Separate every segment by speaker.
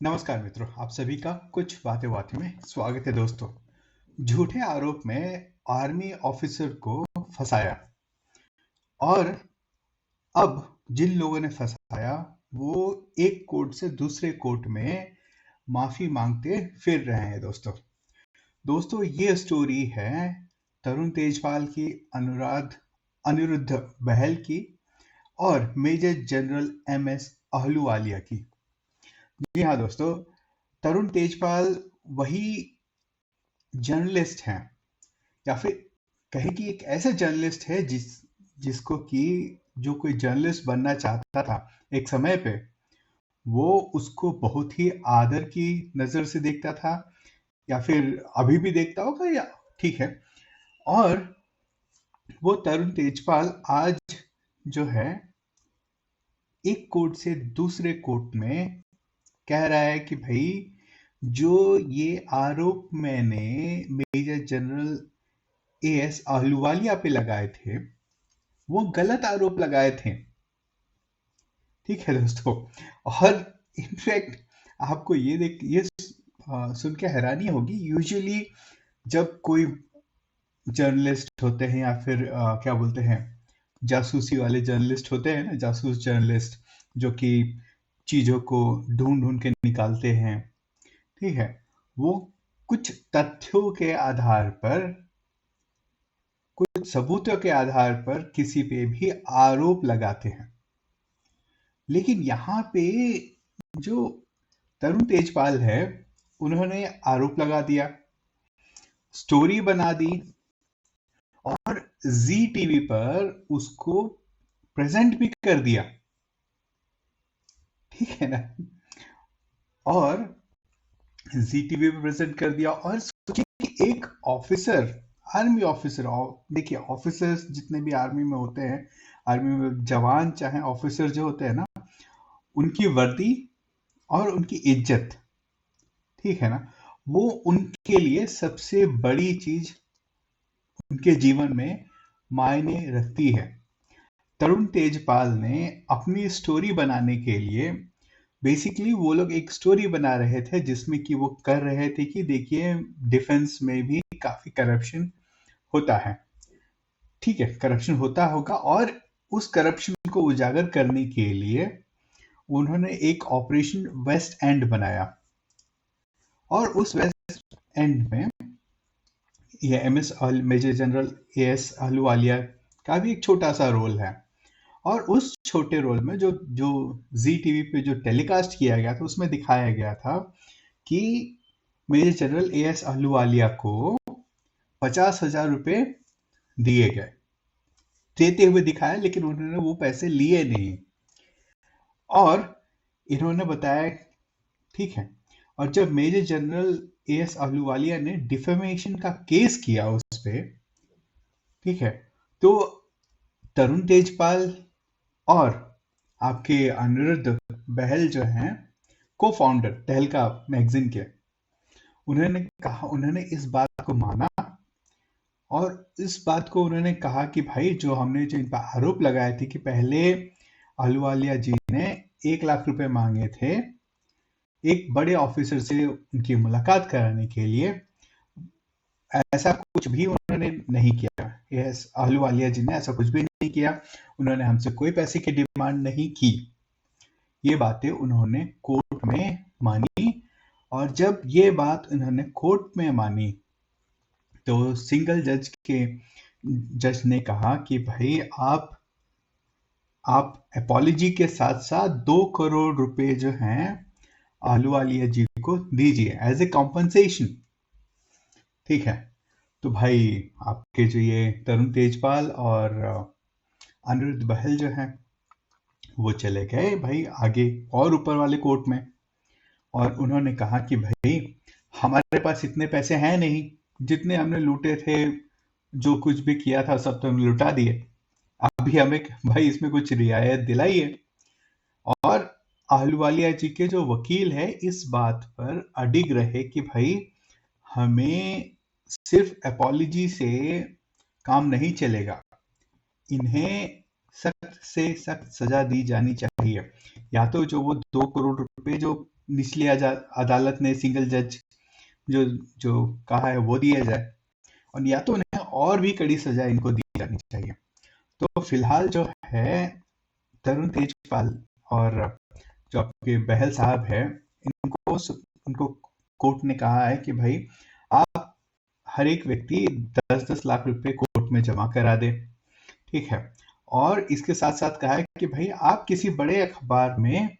Speaker 1: नमस्कार मित्रों, आप सभी का कुछ बातें बातें में स्वागत है दोस्तों। झूठे आरोप में आर्मी ऑफिसर को फंसाया और अब जिन लोगों ने फंसाया वो एक कोर्ट से दूसरे कोर्ट में माफी मांगते फिर रहे हैं दोस्तों। दोस्तों ये स्टोरी है तरुण तेजपाल की, अनिरुद्ध बहल की और मेजर जनरल एमएस अहलूवालिया की। जी हाँ दोस्तों, तरुण तेजपाल वही जर्नलिस्ट हैं, या फिर कहें कि एक ऐसा जर्नलिस्ट है जिसको कि जो कोई जर्नलिस्ट बनना चाहता था एक समय पे, वो उसको बहुत ही आदर की नज़र से देखता था, या फिर अभी भी देखता होगा, या ठीक है। और वो तरुण तेजपाल आज जो है एक कोर्ट से दूसरे कोर्ट में कह रहा है कि भाई जो ये आरोप मैंने मेजर जनरल एएस आहलूवालिया पे लगाए थे वो गलत आरोप लगाए थे। ठीक है दोस्तों। और इनफैक्ट आपको ये सुन के हैरानी होगी। यूजुअली जब कोई जर्नलिस्ट होते हैं, या फिर क्या बोलते हैं, जासूसी वाले जर्नलिस्ट होते हैं ना, जासूस जर्नलिस्ट जो कि चीजों को ढूंढ ढूंढ के निकालते हैं, ठीक है, वो कुछ तथ्यों के आधार पर, कुछ सबूतों के आधार पर किसी पे भी आरोप लगाते हैं। लेकिन यहाँ पे जो तरुण तेजपाल है, उन्होंने आरोप लगा दिया, स्टोरी बना दी और जी टीवी पर उसको प्रेजेंट भी कर दिया। ठीक है ना। और जी टीवी पे प्रेजेंट कर दिया, और सोचिए कि एक ऑफिसर, आर्मी ऑफिसर, देखिए ऑफिसर्स जितने भी आर्मी में होते हैं, आर्मी में जवान चाहे ऑफिसर जो होते हैं ना, उनकी वर्दी और उनकी इज्जत, ठीक है ना, वो उनके लिए सबसे बड़ी चीज उनके जीवन में मायने रखती है। तरुण तेजपाल ने अपनी स्टोरी बनाने के लिए, बेसिकली वो लोग एक स्टोरी बना रहे थे जिसमें कि वो कर रहे थे कि देखिए डिफेंस में भी काफी करप्शन होता है। ठीक है, करप्शन होता होगा, और उस करप्शन को उजागर करने के लिए उन्होंने एक ऑपरेशन वेस्ट एंड बनाया। और उस वेस्ट एंड में ये मेजर जनरल एएस अहलूवालिया का भी एक छोटा सा रोल है। और उस छोटे रोल में जो जो जी टीवी पे जो टेलीकास्ट किया गया था, उसमें दिखाया गया था कि मेजर जनरल एएस अहलूवालिया को 50,000 रुपये दिए गए, देते हुए दिखाया, लेकिन उन्होंने वो पैसे लिए नहीं। और इन्होंने बताया, ठीक है, और जब मेजर जनरल एएस अहलूवालिया ने डिफेमेशन का केस किया उस पे, ठीक है, तो तरुण तेजपाल और आपके अनिरुद्ध बहल जो हैं, को फाउंडर तहलका मैगजीन के, उन्होंने इस बात को माना, और इस बात को उन्होंने कहा कि भाई जो हमने जो इन पर आरोप लगाए थे कि पहले अहलूवालिया जी ने 1 लाख रुपए मांगे थे एक बड़े ऑफिसर से उनकी मुलाकात कराने के लिए, ऐसा कुछ भी उन्होंने नहीं किया। यस, अहलूवालिया जी ने ऐसा कुछ भी नहीं किया, उन्होंने हमसे कोई पैसे की डिमांड नहीं की। ये बातें उन्होंने कोर्ट में मानी, और जब ये बात उन्होंने कोर्ट में मानी तो सिंगल जज ने कहा कि भाई आप अपॉलॉजी के साथ साथ 2 करोड़ रुपए जो हैं अहलूवालिया जी को दीजिए एज ए कॉम्पनसेशन। ठीक है, तो भाई आपके जो ये तरुण तेजपाल और अनिरुद्ध बहल जो हैं, वो चले गए भाई आगे और ऊपर वाले कोर्ट में, और उन्होंने कहा कि भाई हमारे पास इतने पैसे हैं नहीं, जितने हमने लूटे थे, जो कुछ भी किया था सब तो हमने लुटा दिए, अभी हमें भाई इसमें कुछ रियायत दिलाइए। और अहलूवालिया जी के जो वकील है इस बात पर अडिग रहे कि भाई हमें सिर्फ अपॉलॉजी से काम नहीं चलेगा, इन्हें सख्त से सख्त सजा दी जानी चाहिए। या तो जो वो 2 करोड़ रुपए जो निचली अदालत ने सिंगल जज जो जो कहा है वो दिया जाए, और या तो उन्हें और भी कड़ी सजा इनको दी जानी चाहिए। तो फिलहाल जो है तरुण तेजपाल और जो आपके बहल साहब है, इनको कोर्ट ने कहा है कि भाई आप हर एक व्यक्ति 10-10 लाख रुपए कोर्ट में जमा करा दे, ठीक है। और इसके साथ साथ कहा है कि भाई आप किसी बड़े अखबार में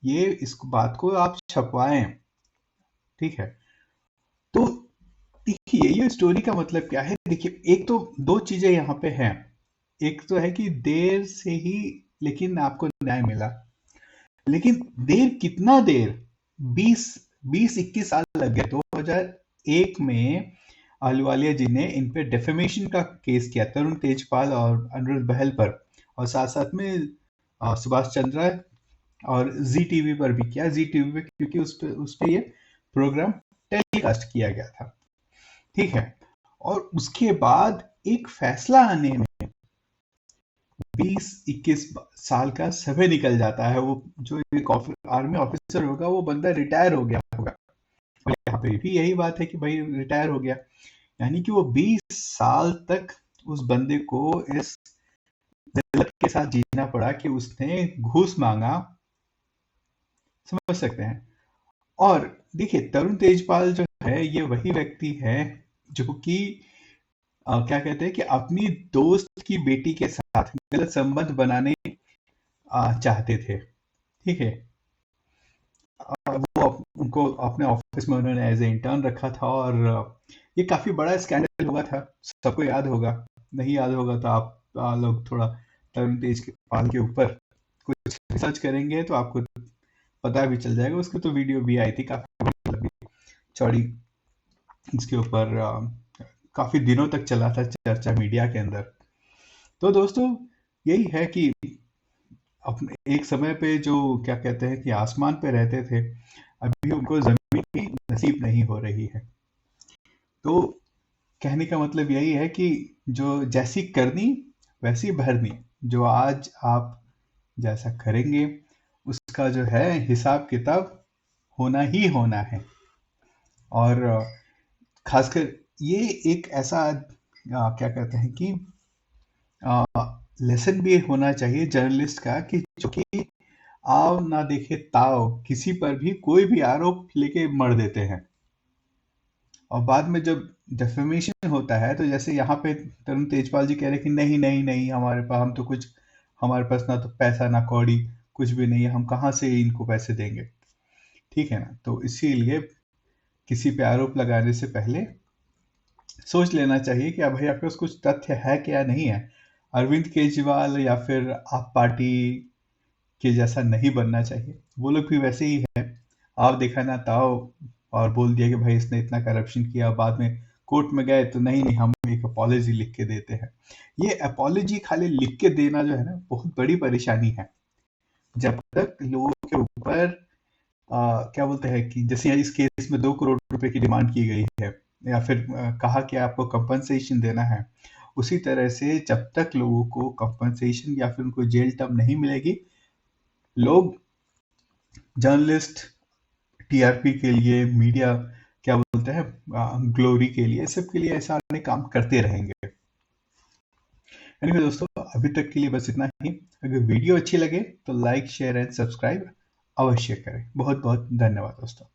Speaker 1: ये इस बात को आप छपवाएं, ठीक है। तो देखिए ये स्टोरी का मतलब क्या है। देखिए एक तो दो चीजें यहाँ पे हैं। एक तो है कि देर से ही लेकिन आपको न्याय मिला, लेकिन देर कितना देर, 20-21 साल लग गए। 2001 में अहलुवालिया जी ने इन पे डेफेमेशन का केस किया तरुण तेजपाल और अनिरुद्ध बहल पर, और साथ साथ में सुभाष चंद्रा और जी टीवी पर भी किया। जी टीवी पे क्योंकि उस पे ये प्रोग्राम टेलीकास्ट किया गया था, ठीक है। और उसके बाद एक फैसला आने में 20-21 साल का समय निकल जाता है। वो जो एक आर्मी ऑफिसर होगा वो बंदा रिटायर हो गया होगा, और यहाँ पे भी यही बात है कि भाई रिटायर हो गया, यानी कि वो 20 साल तक उस बंदे को इस दिल्लत के साथ जीना पड़ा कि उसने घूस मांगा, समझ सकते हैं। और देखिए तरुण तेजपाल जो है ये वही व्यक्ति है जो कि क्या कहते हैं कि अपनी दोस्त की बेटी के साथ गलत संबंध बनाने चाहते थे, ठीक है। वो उनको अपने ऑफिस में उन्होंने एज ए इंटर्न रखा था, और ये काफी बड़ा स्कैंडल हुआ था, सबको याद होगा। नहीं याद होगा तो आप लोग थोड़ा तरुण तेजपाल के ऊपर कुछ रिसर्च करेंगे तो आपको पता भी चल जाएगा। उसकी तो वीडियो भी आई थी काफी लंबी चौड़ी, इसके ऊपर काफी दिनों तक चला था चर्चा मीडिया के अंदर। तो दोस्तों यही है कि अपने एक समय पे जो क्या कहते हैं कि आसमान पे रहते थे, अभी उनको जमीन भी नसीब नहीं हो रही है। तो कहने का मतलब यही है कि जो जैसी करनी वैसी भरनी, जो आज आप जैसा करेंगे उसका जो है हिसाब किताब होना ही होना है। और खासकर ये एक ऐसा क्या कहते हैं कि लेसन भी होना चाहिए जर्नलिस्ट का, कि जो कि आओ ना देखे ताओ किसी पर भी कोई भी आरोप लेके मर देते हैं, और बाद में जब डेफेमेशन होता है तो जैसे यहाँ पे तरुण तेजपाल जी कह रहे हैं कि नहीं नहीं नहीं, हमारे पास हम तो कुछ, हमारे पास ना तो पैसा ना कौड़ी कुछ भी नहीं है, हम कहाँ से इनको पैसे देंगे, ठीक है ना। तो इसीलिए किसी पे आरोप लगाने से पहले सोच लेना चाहिए कि भाई आपके पास कुछ तथ्य है क्या नहीं है। अरविंद केजरीवाल या फिर आप पार्टी के जैसा नहीं बनना चाहिए। वो लोग भी वैसे ही है, आप देखा ना ताओ, और बोल दिया कि भाई इसने इतना करप्शन किया, बाद में कोर्ट में गए तो नहीं नहीं हम एक अपॉलॉजी लिख के देते हैं। ये अपॉलॉजी खाली लिख के देना जो है ना बहुत बड़ी परेशानी है। जब तक लोगों के ऊपर क्या बोलते हैं कि जैसे इस केस में 2 करोड़ रुपए की डिमांड की गई है, या फिर कहा कि आपको कंपनसेशन देना है, उसी तरह से जब तक लोगों को कंपनसेशन या फिर उनको जेल टर्म नहीं मिलेगी, लोग जर्नलिस्ट टीआरपी के लिए, मीडिया क्या बोलते हैं ग्लोरी के लिए, सब के लिए ऐसा काम करते रहेंगे। एनीवे दोस्तों अभी तक के लिए बस इतना ही। अगर वीडियो अच्छी लगे तो लाइक शेयर एंड सब्सक्राइब अवश्य करें। बहुत बहुत धन्यवाद दोस्तों।